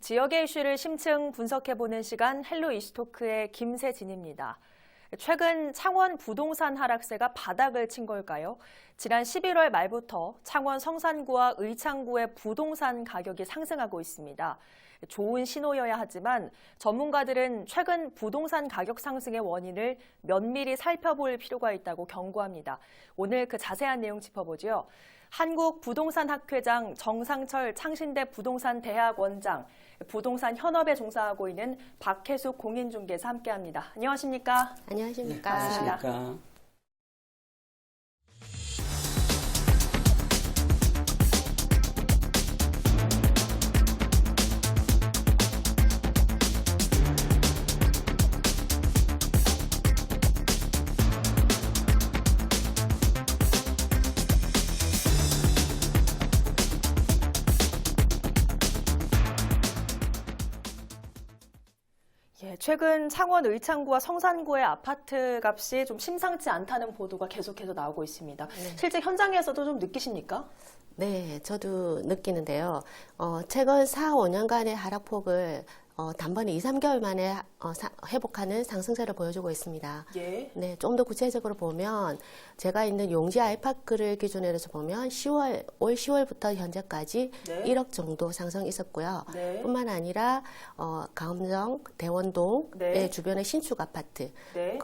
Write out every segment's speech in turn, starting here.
지역의 이슈를 심층 분석해보는 시간 헬로 이슈토크의 김세진입니다. 최근 창원 부동산 하락세가 바닥을 친 걸까요? 지난 11월 말부터 창원 성산구와 의창구의 부동산 가격이 상승하고 있습니다. 좋은 신호여야 하지만 전문가들은 최근 부동산 가격 상승의 원인을 면밀히 살펴볼 필요가 있다고 경고합니다. 오늘 그 자세한 내용 짚어보죠. 한국부동산학회장 정상철 창신대 부동산대학 원장, 부동산 현업에 종사하고 있는 박혜숙 공인중개사 함께합니다. 안녕하십니까? 안녕하십니까? 네, 안녕하십니까? 최근 창원 의창구와 성산구의 아파트 값이 좀 심상치 않다는 보도가 계속해서 나오고 있습니다. 네. 실제 현장에서도 좀 느끼십니까? 네, 저도 느끼는데요. 최근 4, 5년간의 하락폭을 단번에 2, 3개월 만에 회복하는 상승세를 보여주고 있습니다. 예. 네, 좀 더 구체적으로 보면 제가 있는 용지 아이파크를 기준으로 해서 보면 올 10월부터 현재까지 네. 1억 정도 상승이 있었고요. 네. 뿐만 아니라 가음정, 대원동의 네. 주변의 신축 아파트, 네.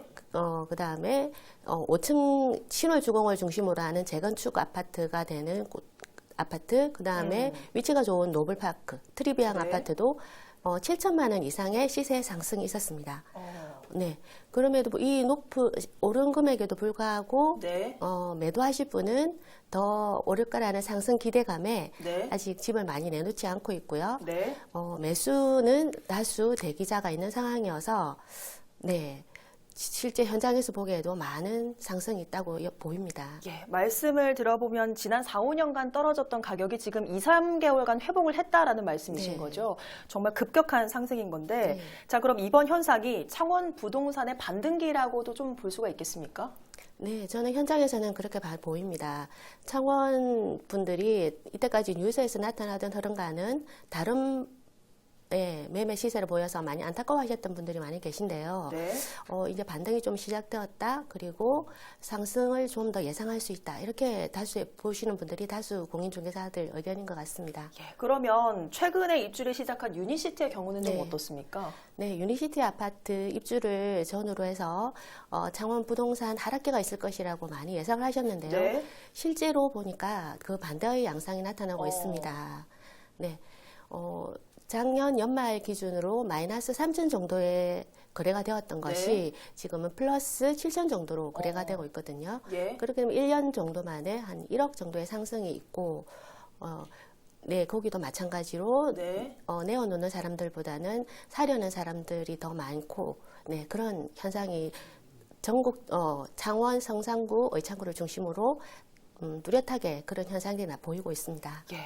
그다음에 5층 신월주공을 중심으로 하는 재건축 아파트가 되는 아파트, 그다음에 위치가 좋은 노블파크, 트리비앙 네. 아파트도 7천만 원 이상의 시세 상승이 있었습니다. 네. 그럼에도 오른 금액에도 불구하고, 네. 매도하실 분은 더 오를까라는 상승 기대감에 네. 아직 집을 많이 내놓지 않고 있고요. 네. 매수는 다수 대기자가 있는 상황이어서, 네. 실제 현장에서 보기에도 많은 상승이 있다고 보입니다. 예, 말씀을 들어보면 지난 4, 5년간 떨어졌던 가격이 지금 2, 3개월간 회복을 했다라는 말씀이신 네. 거죠. 정말 급격한 상승인 건데, 네. 자, 그럼 이번 현상이 창원 부동산의 반등기라고도 좀 볼 수가 있겠습니까? 네, 저는 현장에서는 그렇게 보입니다. 창원 분들이 이때까지 뉴스에서 나타나던 흐름과는 다른 매매 시세를 보여서 많이 안타까워하셨던 분들이 많이 계신데요. 네. 이제 반등이 좀 시작되었다. 그리고 상승을 좀 더 예상할 수 있다. 이렇게 보시는 분들이 다수 공인중개사들 의견인 것 같습니다. 예, 그러면 최근에 입주를 시작한 유니시티의 경우는 좀 네. 어떻습니까? 네, 유니시티 아파트 입주를 전후로 해서 창원 부동산 하락기가 있을 것이라고 많이 예상을 하셨는데요. 네. 실제로 보니까 그 반대의 양상이 나타나고 있습니다. 네, 작년 연말 기준으로 마이너스 3천 정도의 거래가 되었던 것이 지금은 플러스 7천 정도로 거래가 되고 있거든요. 예. 그렇게 되면 1년 정도 만에 한 1억 정도의 상승이 있고, 네, 거기도 마찬가지로 네. 내어놓는 사람들보다는 사려는 사람들이 더 많고, 네, 그런 현상이 전국 창원, 성산구, 의창구를 중심으로 뚜렷하게 그런 현상들이 보이고 있습니다. 예.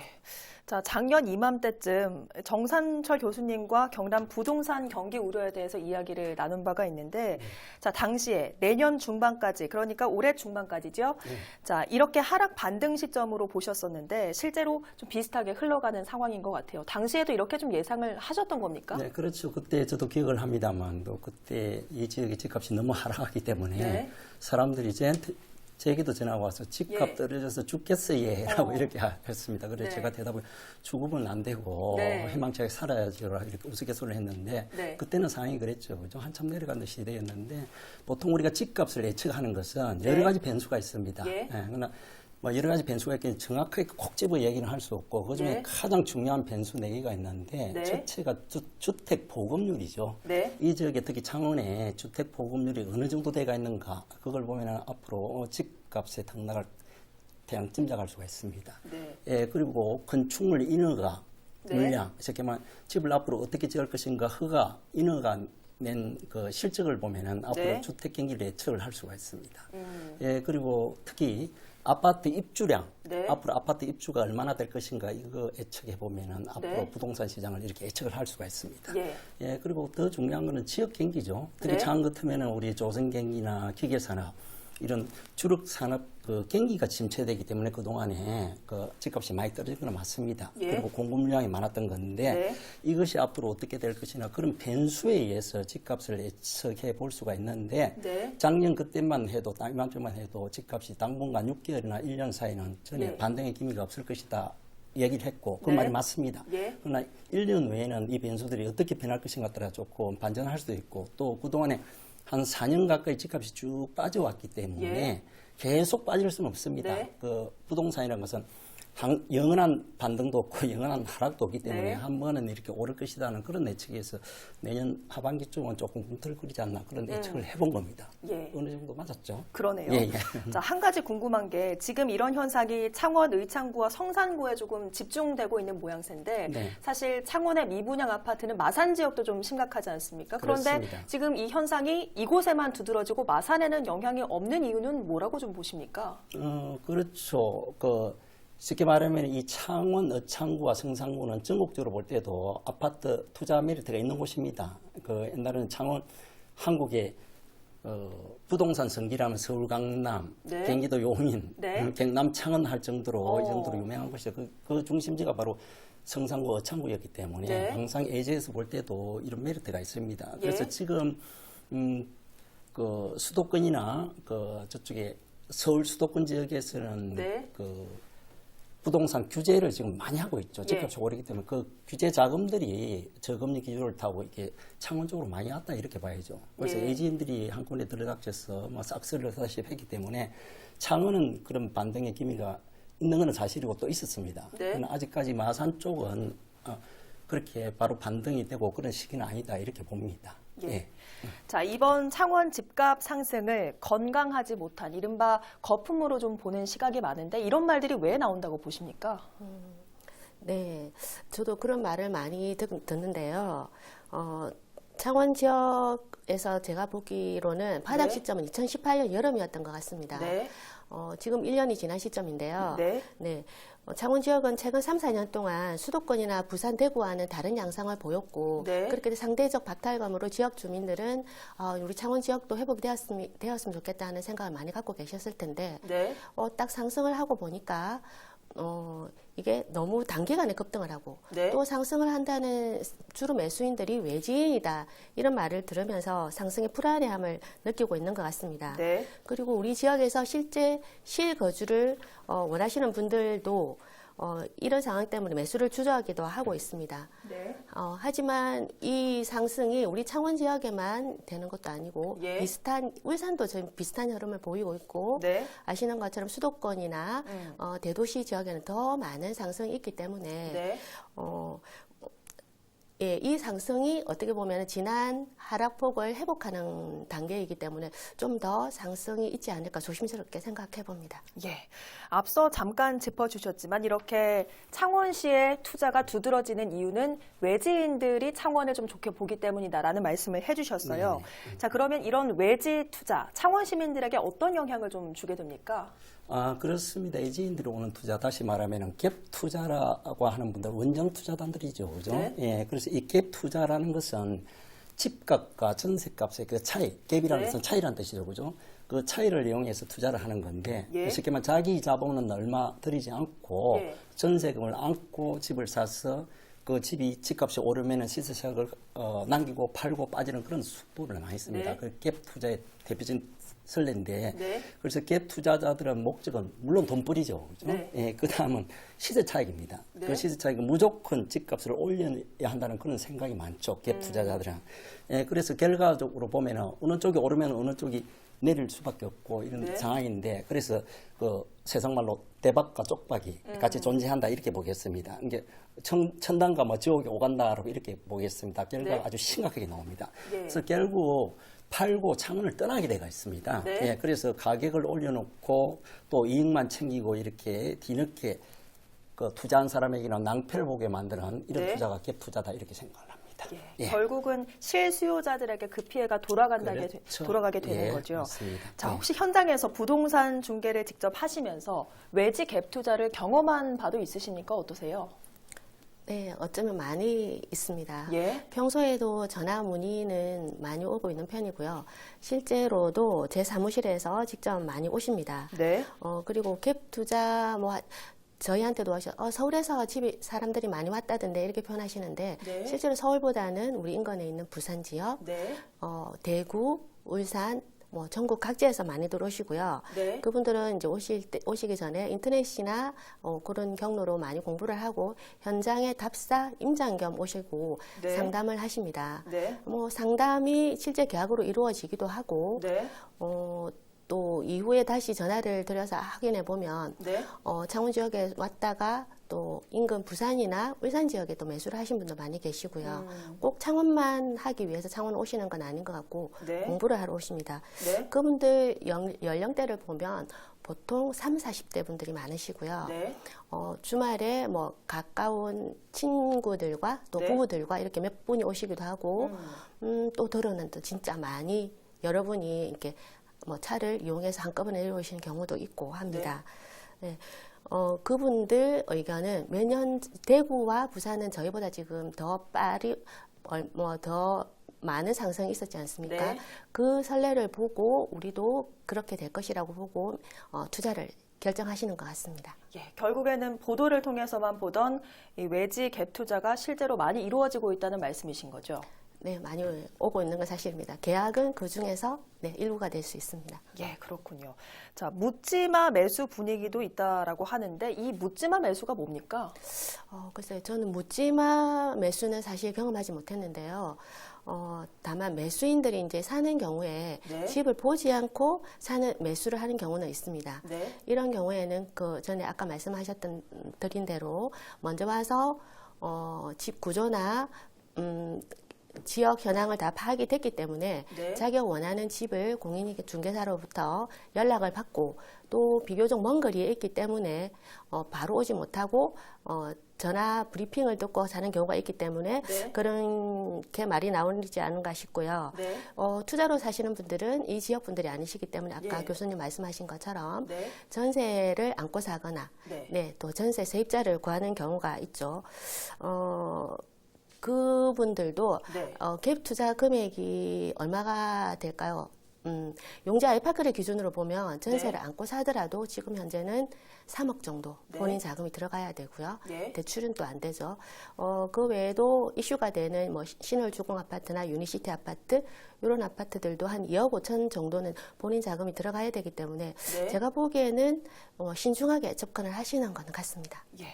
자, 작년 이맘때쯤 정산철 교수님과 경남 부동산 경기 우려에 대해서 이야기를 나눈 바가 있는데, 자, 당시에 내년 중반까지, 그러니까 올해 중반까지죠. 자, 이렇게 하락 반등 시점으로 보셨었는데, 실제로 좀 비슷하게 흘러가는 상황인 것 같아요. 당시에도 이렇게 좀 예상을 하셨던 겁니까? 네, 그렇죠. 그때 저도 기억을 합니다만, 또 그때 이 지역의 집값이 너무 하락하기 때문에 네. 사람들이 제게도 전화가 와서 집값 예. 떨어져서 죽겠어요 라고 이렇게 했습니다. 그래서 네. 제가 대답을 죽으면 안 되고 네. 희망차게 살아야죠 이렇게 우스갯소리를 했는데 네. 그때는 상황이 그랬죠. 좀 한참 내려가는 시대였는데 보통 우리가 집값을 예측하는 것은 네. 여러 가지 변수가 있습니다. 예. 그러나 뭐 여러 가지 변수가 있긴 정확하게 콕 집어 얘기는 할 수 없고 그중에 네. 가장 중요한 변수 4개가 있는데 네. 첫째가 주택 보급률이죠. 네. 이 지역에 특히 창원에 주택 보급률이 어느 정도 돼가 있는가 그걸 보면 앞으로 집값의 등락을 대강 짐작할 수가 있습니다. 네. 예, 그리고 건축물 인허가 네. 물량, 쉽게 말하면 집을 앞으로 어떻게 지을 것인가 허가 인허가 낸 그 실적을 보면은 앞으로 네. 주택 경기를 예측을 할 수가 있습니다. 예, 그리고 특히 아파트 입주량, 네. 앞으로 아파트 입주가 얼마나 될 것인가 이거 예측해 보면은 앞으로 네. 부동산 시장을 이렇게 예측을 할 수가 있습니다. 예. 예, 그리고 더 중요한 거는 지역 경기죠. 특히 네. 창원 같으면은 우리 조선 경기나 기계산업 이런 주력 산업 그 경기가 침체되기 때문에 그 동안에 그 집값이 많이 떨어진 건 맞습니다. 예. 그리고 공급 물량이 많았던 건데 네. 이것이 앞으로 어떻게 될 것이나 그런 변수에 의해서 집값을 예측해 볼 수가 있는데 네. 작년 그때만 해도 이맘때만 해도 집값이 당분간 6개월이나 1년 사이는 전혀 네. 반등의 기미가 없을 것이다. 얘기를 했고 그 네. 말이 맞습니다. 예. 그러나 1년 후에는 이 변수들이 어떻게 변할 것인가 따라 조금 반전할 수도 있고 또 그동안에 한 4년 가까이 집값이 쭉 빠져왔기 때문에 예. 계속 빠질 수는 없습니다. 네. 그 부동산이라는 것은 영원한 반등도 없고 영원한 하락도 없기 때문에 네. 한 번은 이렇게 오를 것이라는 그런 예측에서 내년 하반기쯤은 조금 꿈틀거리지 않나 그런 예측을 해본 겁니다. 예. 어느 정도 맞았죠? 그러네요. 예, 예. 자, 한 가지 궁금한 게 지금 이런 현상이 창원 의창구와 성산구에 조금 집중되고 있는 모양새인데 네. 사실 창원의 미분양 아파트는 마산 지역도 좀 심각하지 않습니까? 그런데 그렇습니다. 지금 이 현상이 이곳에만 두드러지고 마산에는 영향이 없는 이유는 뭐라고 좀 보십니까? 그렇죠. 쉽게 말하면 이 창원, 의창구와 성산구는 전국적으로 볼 때도 아파트 투자 메리트가 있는 곳입니다. 옛날에는 창원, 한국의 부동산 성지라면 서울, 강남, 네. 경기도 용인, 네. 경남 창원 할 정도로 이 정도로 유명한 곳이죠. 그 중심지가 바로 성산구, 의창구였기 때문에 네. 항상 예제에서 볼 때도 이런 메리트가 있습니다. 예. 그래서 지금 수도권이나 저쪽에 서울 수도권 지역에서는 네. 부동산 규제를 지금 많이 하고 있죠. 예. 집값이 오르기 때문에 그 규제 자금들이 저금리 기조를 타고 이렇게 창원 쪽으로 많이 왔다 이렇게 봐야죠. 그래서 예. 예지인들이 한 군데 들어닥쳐서 싹쓸이를 다시 했기 때문에 창원은 그런 반등의 기미가 있는 건 사실이고 또 있었습니다. 네. 그러나 아직까지 마산 쪽은 그렇게 바로 반등이 되고 그런 시기는 아니다 이렇게 봅니다. 예. 예. 자, 이번 창원 집값 상승을 건강하지 못한 이른바 거품으로 좀 보는 시각이 많은데 이런 말들이 왜 나온다고 보십니까? 네, 저도 그런 말을 많이 듣는데요. 창원 지역에서 제가 보기로는 바닥 네. 시점은 2018년 여름이었던 것 같습니다. 네. 지금 1년이 지난 시점인데요. 네. 창원 지역은 최근 3, 4년 동안 수도권이나 부산, 대구와는 다른 양상을 보였고 네. 그렇게 상대적 박탈감으로 지역 주민들은 우리 창원 지역도 회복이 되었으면 좋겠다는 생각을 많이 갖고 계셨을 텐데 네. 딱 상승을 하고 보니까 이게 너무 단기간에 급등을 하고 네. 또 상승을 한다는 주로 매수인들이 외지인이다 이런 말을 들으면서 상승의 불안해함을 느끼고 있는 것 같습니다. 네. 그리고 우리 지역에서 실제 실거주를 원하시는 분들도 이런 상황 때문에 매수를 주저하기도 하고 있습니다. 네. 하지만 이 상승이 우리 창원 지역에만 되는 것도 아니고 예. 울산도 지금 비슷한 흐름을 보이고 있고 네. 아시는 것처럼 수도권이나 대도시 지역에는 더 많은 상승이 있기 때문에 네. 예, 이 상승이 어떻게 보면 지난 하락폭을 회복하는 단계이기 때문에 좀 더 상승이 있지 않을까 조심스럽게 생각해 봅니다. 예. 앞서 잠깐 짚어주셨지만 이렇게 창원시의 투자가 두드러지는 이유는 외지인들이 창원을 좀 좋게 보기 때문이다라는 말씀을 해주셨어요. 자, 그러면 이런 외지 투자, 창원 시민들에게 어떤 영향을 좀 주게 됩니까? 그렇습니다. 외지인들이 오는 투자, 다시 말하면 갭 투자라고 하는 분들, 원정 투자단들이죠. 그죠? 네. 예, 그래서 이 갭 투자라는 것은 집값과 전세값의 그 차이, 갭이라는 네. 것은 차이라는 뜻이죠. 그죠? 그 차이를 이용해서 투자를 하는 건데, 예. 쉽게 말하면 자기 자본은 얼마 들이지 않고, 예. 전세금을 안고 집을 사서 그 집이 집값이 오르면은 시세차익을 남기고 팔고 빠지는 그런 수법을 많이 씁니다. 네. 그 갭 투자의 대표적인 설레인데 네. 그래서 갭 투자자들은 목적은 물론 돈벌이죠. 그죠? 네. 예, 그 다음은 시세 차익입니다. 네. 그 시세 차익은 무조건 집값을 올려야 한다는 그런 생각이 많죠. 갭 투자자들은. 예, 그래서 결과적으로 보면은 어느 쪽이 오르면 어느 쪽이 내릴 수밖에 없고 이런 네. 상황인데 그래서 세상말로 대박과 쪽박이 같이 존재한다 이렇게 보겠습니다. 이게 천당과 지옥이 오간다라고 이렇게 보겠습니다. 결과가 네. 아주 심각하게 나옵니다. 예. 그래서 결국 팔고 창원을 떠나게 되어 있습니다. 네. 예, 그래서 가격을 올려놓고 또 이익만 챙기고 이렇게 뒤늦게 투자한 사람에게는 낭패를 보게 만드는 이런 네. 투자가 갭 투자다 이렇게 생각을 합니다. 예. 결국은 실수요자들에게 그 피해가 돌아가게 되는 예, 거죠. 맞습니다. 자, 예. 혹시 현장에서 부동산 중개를 직접 하시면서 외지 갭 투자를 경험한 바도 있으십니까? 어떠세요? 네, 어쩌면 많이 있습니다. 예. 평소에도 전화 문의는 많이 오고 있는 편이고요. 실제로도 제 사무실에서 직접 많이 오십니다. 네. 그리고 갭 투자 저희한테도 서울에서 집이 사람들이 많이 왔다던데 이렇게 표현하시는데 네. 실제로 서울보다는 우리 인근에 있는 부산 지역, 네. 대구, 울산, 전국 각지에서 많이 들어오시고요. 네. 그분들은 이제 오시기 전에 인터넷이나 그런 경로로 많이 공부를 하고 현장에 답사, 임장 겸 오시고 네. 상담을 하십니다. 네. 상담이 실제 계약으로 이루어지기도 하고 네. 또 이후에 다시 전화를 드려서 확인해 보면 네. 창원 지역에 왔다가 또 인근 부산이나 울산 지역에 또 매수를 하신 분도 많이 계시고요. 꼭 창원만 하기 위해서 창원 오시는 건 아닌 것 같고 네. 공부를 하러 오십니다. 네. 그분들 연령대를 보면 보통 30, 40대 분들이 많으시고요. 네. 주말에 가까운 친구들과 또 네. 부부들과 이렇게 몇 분이 오시기도 하고 또 들어는 또 진짜 많이 여러분이 이렇게 차를 이용해서 한꺼번에 내려오시는 경우도 있고 합니다. 네. 그분들 의견은 매년 대구와 부산은 저희보다 지금 더 더 많은 상승이 있었지 않습니까? 네. 그 선례를 보고 우리도 그렇게 될 것이라고 보고 투자를 결정하시는 것 같습니다. 예, 결국에는 보도를 통해서만 보던 이 외지 갭 투자가 실제로 많이 이루어지고 있다는 말씀이신 거죠? 네, 많이 오고 있는 건 사실입니다. 계약은 그 중에서 일부가 될 수 있습니다. 예, 그렇군요. 자, 묻지마 매수 분위기도 있다라고 하는데 이 묻지마 매수가 뭡니까? 글쎄요, 저는 묻지마 매수는 사실 경험하지 못했는데요. 다만 매수인들이 이제 사는 경우에 네. 집을 보지 않고 매수를 하는 경우는 있습니다. 네. 이런 경우에는 전에 아까 드린 대로 먼저 와서 집 구조나 지역 현황을 다 파악이 됐기 때문에 네. 자기가 원하는 집을 공인중개사로부터 연락을 받고 또 비교적 먼 거리에 있기 때문에 바로 오지 못하고 전화 브리핑을 듣고 사는 경우가 있기 때문에 네. 그렇게 말이 나오지 않은가 싶고요. 네. 투자로 사시는 분들은 이 지역 분들이 아니시기 때문에 아까 예. 교수님 말씀하신 것처럼 네. 전세를 안고 사거나 네. 또 전세 세입자를 구하는 경우가 있죠. 그분들도 네. 갭 투자 금액이 얼마가 될까요? 용지 아이파크를 기준으로 보면 전세를 네. 안고 사더라도 지금 현재는 3억 정도 네. 본인 자금이 들어가야 되고요. 네. 대출은 또 안 되죠. 그 외에도 이슈가 되는 신월주공 아파트나 유니시티 아파트 이런 아파트들도 한 2억 5천 정도는 본인 자금이 들어가야 되기 때문에 네. 제가 보기에는 신중하게 접근을 하시는 것 같습니다. 예.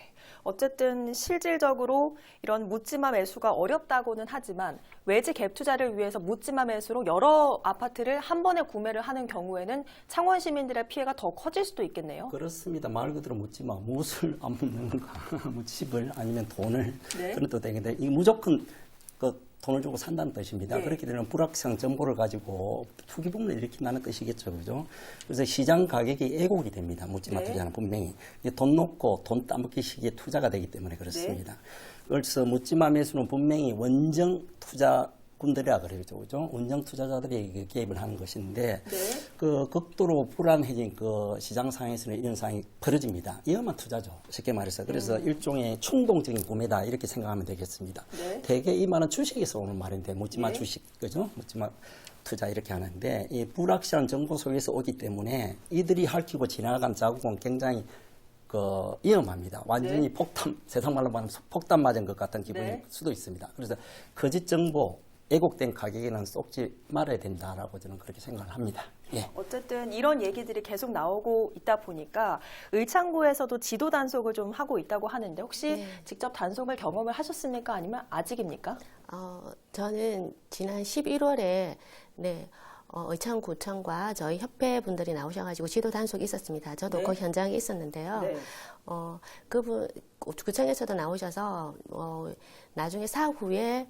어쨌든 실질적으로 이런 묻지마 매수가 어렵다고는 하지만 외지 갭 투자를 위해서 묻지마 매수로 여러 아파트를 한 번에 구매를 하는 경우에는 창원 시민들의 피해가 더 커질 수도 있겠네요. 그렇습니다. 말 그대로 묻지마. 무엇을 안 묻는가? 뭐 집을 아니면 돈을 네. 그런 뜻 되겠는데 이 무조건 돈을 주고 산다는 뜻입니다. 네. 그렇게 되면 불확실한 정보를 가지고 투기부문을 일으킨다는 뜻이겠죠. 그죠? 그래서 시장 가격이 애곡이 됩니다. 묻지마 네. 투자는 분명히. 돈 놓고 돈 따먹기 시기에 투자가 되기 때문에 그렇습니다. 그래서 묻지마 매수는 분명히 원정 투자꾼들이라 그러죠. 그죠? 원정 투자자들이 개입을 하는 것인데 네. 극도로 불안해진 시장 상황에서는 이런 상황이 벌어집니다. 위험한 투자죠. 쉽게 말해서. 그래서 일종의 충동적인 구매다 이렇게 생각하면 되겠습니다. 네. 대개 이 말은 주식에서 오는 말인데 묻지마 네. 주식, 그죠? 묻지마 투자 이렇게 하는데 이 불확실한 정보 속에서 오기 때문에 이들이 핥히고 지나간 자국은 굉장히 위험합니다. 완전히 네. 세상 말로 말하면 폭탄 맞은 것 같은 기분일 네. 수도 있습니다. 그래서 거짓 정보, 애곡된 가격에는 쏙지 말아야 된다라고 저는 그렇게 생각을 합니다. 예. 어쨌든 이런 얘기들이 계속 나오고 있다 보니까 의창구에서도 지도 단속을 좀 하고 있다고 하는데 혹시 네. 직접 단속을 경험을 하셨습니까? 아니면 아직입니까? 저는 지난 11월에 의창구청과 저희 협회 분들이 나오셔가지고 지도 단속이 있었습니다. 저도 네. 그 현장에 있었는데요. 네. 구청에서도 나오셔서 나중에 사후에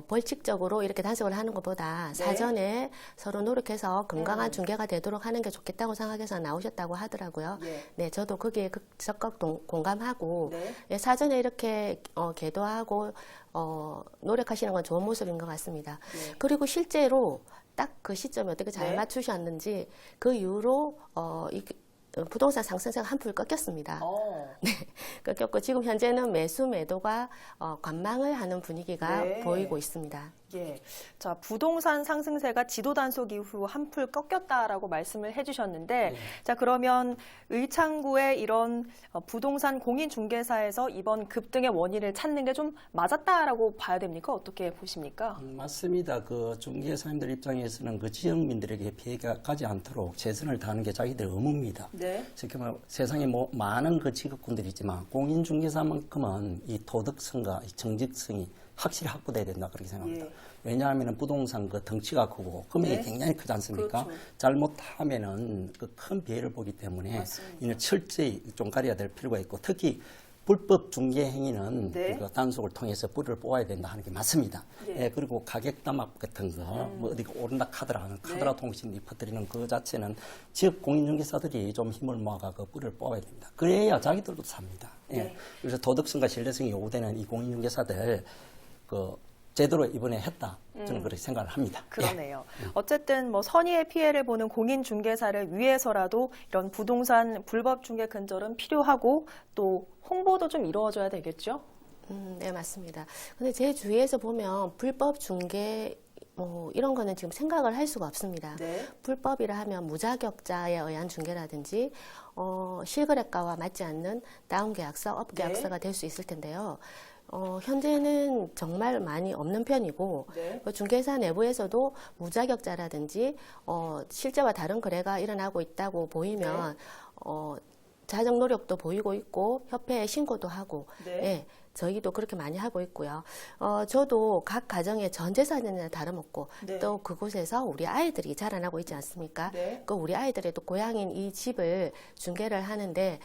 벌칙적으로 이렇게 단속을 하는 것보다 네. 사전에 서로 노력해서 건강한 중개가 되도록 하는 게 좋겠다고 생각해서 나오셨다고 하더라고요. 예. 네, 저도 거기에 적극 공감하고 네. 사전에 이렇게 계도하고 노력하시는 건 좋은 모습인 것 같습니다. 네. 그리고 실제로 딱 그 시점에 어떻게 잘 네. 맞추셨는지 그 이후로 부동산 상승세가 한풀 꺾였습니다. 네, 꺾였고 지금 현재는 매수 매도가 관망을 하는 분위기가 네. 보이고 있습니다. 예. 자, 부동산 상승세가 지도 단속 이후 한풀 꺾였다라고 말씀을 해주셨는데, 자, 그러면 의창구의 이런 부동산 공인중개사에서 이번 급등의 원인을 찾는 게 좀 맞았다라고 봐야 됩니까? 어떻게 보십니까? 맞습니다. 그 중개사님들 입장에서는 그 지역민들에게 피해가 가지 않도록 최선을 다하는 게 자기들 의무입니다. 네. 특히 세상에 많은 그 직업군들이 있지만 공인중개사만큼은 이 도덕성과 이 정직성이 확실히 확보돼야 된다 그렇게 생각합니다. 예. 왜냐하면 부동산 그 덩치가 크고 금액이 네. 굉장히 크지 않습니까? 그렇죠. 잘못하면은 그 큰 피해를 보기 때문에 맞습니다. 이는 철저히 좀 가려야 될 필요가 있고 특히 불법 중개 행위는 네. 그 단속을 통해서 뿌리를 뽑아야 된다 하는 게 맞습니다. 예. 예, 그리고 가격 담합 같은 거, 뭐 어디가 오른다 카드라 하는 카드라 네. 통신 퍼뜨리는 그 자체는 지역 공인중개사들이 좀 힘을 모아가 그 뿌리를 뽑아야 됩니다. 그래야 자기들도 삽니다. 예. 네. 그래서 도덕성과 신뢰성이 요구되는 이 공인중개사들 그 제대로 이번에 했다. 저는 그렇게 생각을 합니다. 그러네요. 어쨌든 뭐 선의의 피해를 보는 공인중개사를 위해서라도 이런 부동산 불법 중개 근절은 필요하고 또 홍보도 좀 이루어져야 되겠죠? 네, 맞습니다. 근데 제 주위에서 보면 불법 중개 이런 거는 지금 생각을 할 수가 없습니다. 네. 불법이라 하면 무자격자에 의한 중개라든지 실거래가와 맞지 않는 다운계약서, 업계약서가 될 수 있을 텐데요. 현재는 정말 많이 없는 편이고 네. 중개사 내부에서도 무자격자라든지 실제와 다른 거래가 일어나고 있다고 보이면 자정 노력도 보이고 있고 협회에 신고도 하고 네. 예, 저희도 그렇게 많이 하고 있고요. 저도 각 가정의 전 재산이나 다름없고 네. 또 그곳에서 우리 아이들이 자라나고 있지 않습니까? 네. 그 우리 아이들의 또 고향인 이 집을 중개를 하는데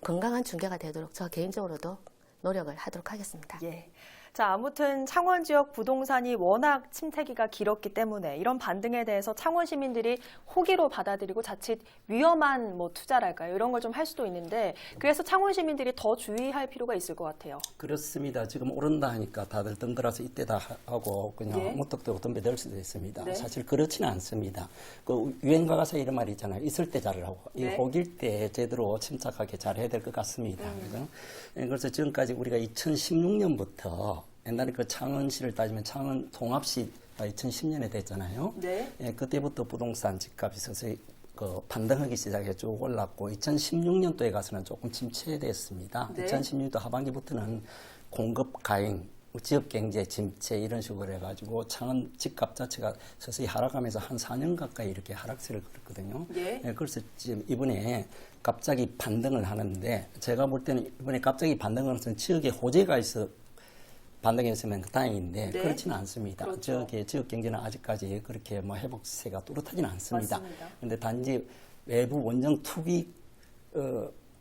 건강한 중개가 되도록 저 개인적으로도 노력을 하도록 하겠습니다. 예. 자, 아무튼 창원 지역 부동산이 워낙 침체기가 길었기 때문에 이런 반등에 대해서 창원 시민들이 호기로 받아들이고 자칫 위험한 뭐 투자랄까요? 이런 걸 좀 할 수도 있는데 그래서 창원 시민들이 더 주의할 필요가 있을 것 같아요. 그렇습니다. 지금 오른다 하니까 다들 덩그라서 이때다 하고 그냥 예. 무턱대고 덤벼들 수도 있습니다. 네. 사실 그렇지는 않습니다. 그 유행가 가사 이런 말이 있잖아요. 있을 때 잘을 하고 이 네. 호길 때 제대로 침착하게 잘해야 될 것 같습니다. 그죠? 예, 그래서 지금까지 우리가 2016년부터 옛날에 그 창원시를 따지면 창원 통합시 2010년에 됐잖아요. 네. 예, 그때부터 부동산 집값이 서서히 그 반등하기 시작해 쭉 올랐고 2016년도에 가서는 조금 침체됐습니다. 네. 2016년도 하반기부터는 공급 가행, 지역 경제 침체 이런 식으로 해가지고 창원 집값 자체가 서서히 하락하면서 한 4년 가까이 이렇게 하락세를 그렸거든요. 예. 예, 그래서 지금 이번에 갑자기 반등을 하는데 제가 볼 때는 이번에 갑자기 반등을 하는 지역에 호재가 있어 반등했으면 다행인데 네. 그렇지는 않습니다. 그렇죠. 지역 경제는 아직까지 그렇게 뭐 회복세가 뚜렷하지는 않습니다. 맞습니다. 그런데 단지 외부 원정 투기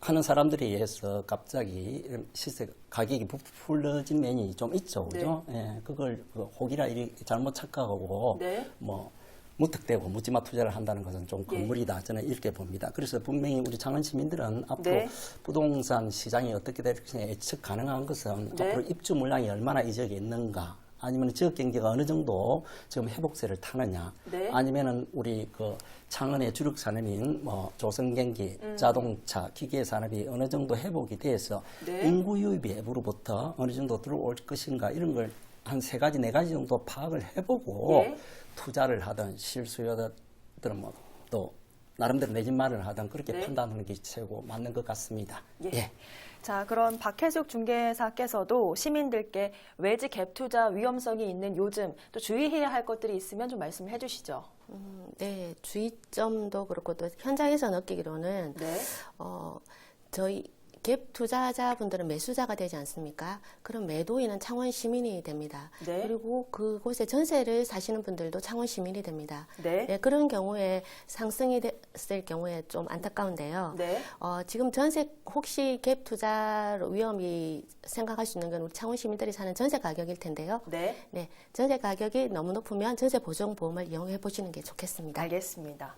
하는 사람들에 의해서 갑자기 시세 가격이 부풀러진 면이 좀 있죠, 그죠? 예, 그걸 호기라 이리 잘못 착각하고 네. 뭐 무턱대고 묻지마 투자를 한다는 것은 좀 예. 건물이다 저는 이렇게 봅니다. 그래서 분명히 우리 창원 시민들은 앞으로 네. 부동산 시장이 어떻게 될지 예측 가능한 것은 네. 앞으로 입주 물량이 얼마나 이 지역에 있는가, 아니면 지역 경제가 어느 정도 지금 회복세를 타느냐, 네. 아니면은 우리 그 창원의 주력 산업인 뭐 조선경기, 자동차, 기계 산업이 어느 정도 회복이 돼서 네. 인구 유입이 외부로부터 어느 정도 들어올 것인가 이런 걸 한 3가지, 4가지 정도 파악을 해보고 네. 투자를 하든 실수요자들은 뭐 또 나름대로 내 집 마련을 하든 그렇게 네. 판단하는 게 최고 맞는 것 같습니다. 예. 자, 그럼 박혜숙 중개사께서도 시민들께 외지 갭 투자 위험성이 있는 요즘 또 주의해야 할 것들이 있으면 좀 말씀해 주시죠. 네, 주의점도 그렇고 또 현장에서 느끼기로는 네. 저희 갭 투자자분들은 매수자가 되지 않습니까? 그럼 매도인은 창원 시민이 됩니다. 네. 그리고 그곳에 전세를 사시는 분들도 창원 시민이 됩니다. 네. 그런 경우에 상승이 됐을 경우에 좀 안타까운데요. 네. 지금 전세 혹시 갭 투자로 위험이 생각할 수 있는 건 우리 창원 시민들이 사는 전세 가격일 텐데요. 네. 네, 전세 가격이 너무 높으면 전세 보증 보험을 이용해 보시는 게 좋겠습니다. 알겠습니다.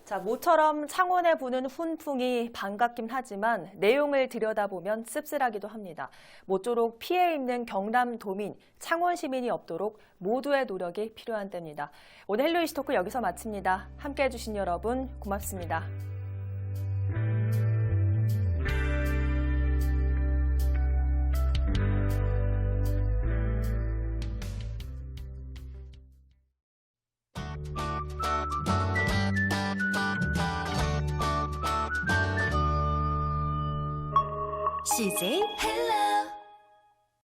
자, 모처럼 창원에 부는 훈풍이 반갑긴 하지만 내용을 들여다보면 씁쓸하기도 합니다. 모쪼록 피해 입는 경남도민, 창원 시민이 없도록 모두의 노력이 필요한 때입니다. 오늘 헬로 이슈토크 여기서 마칩니다. 함께해 주신 여러분 고맙습니다. CJ 헬로